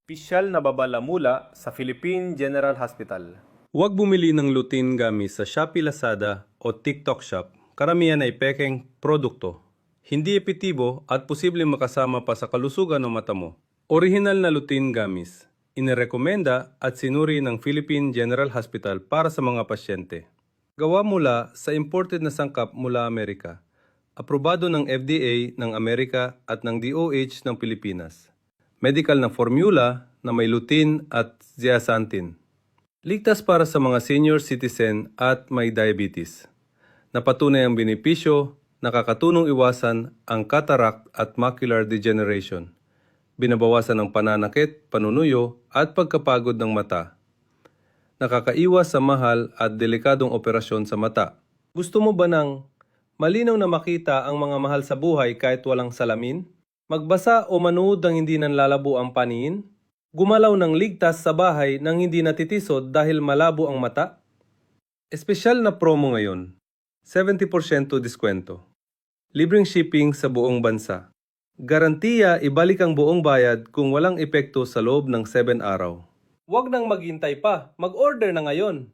Pisyal na babalamula sa Philippine General Hospital. Huwag bumili ng lutein gummy sa Shopee, Lazada o TikTok Shop. Karamihan ay pekeng produkto. Hindi epektibo at posibleng makasama pa sa kalusugan ng mata mo. Original na lutein gummies. Inirekomenda at sinuri ng Philippine General Hospital para sa mga pasyente. Gawa mula sa imported na sangkap mula Amerika. Aprobado ng FDA ng Amerika at ng DOH ng Pilipinas. Medical na formula na may lutein at zeaxanthin. Ligtas para sa mga senior citizen at may diabetes. Napatunay ang benepisyo, nakakatulong iwasan ang cataract at macular degeneration. Binabawasan ang pananakit, panunuyo at pagkapagod ng mata. Nakakaiwas sa mahal at delikadong operasyon sa mata. Gusto mo ba ng malinaw na makita ang mga mahal sa buhay kahit walang salamin? Magbasa o manood ng hindi nanlalabo ang paningin? Gumalaw ng ligtas sa bahay nang hindi natitisod dahil malabo ang mata? Espesyal na promo ngayon. 70% diskwento. Libreng shipping sa buong bansa. Garantiya ibalik ang buong bayad kung walang epekto sa loob ng 7 araw. Huwag nang maghintay pa. Mag-order na ngayon.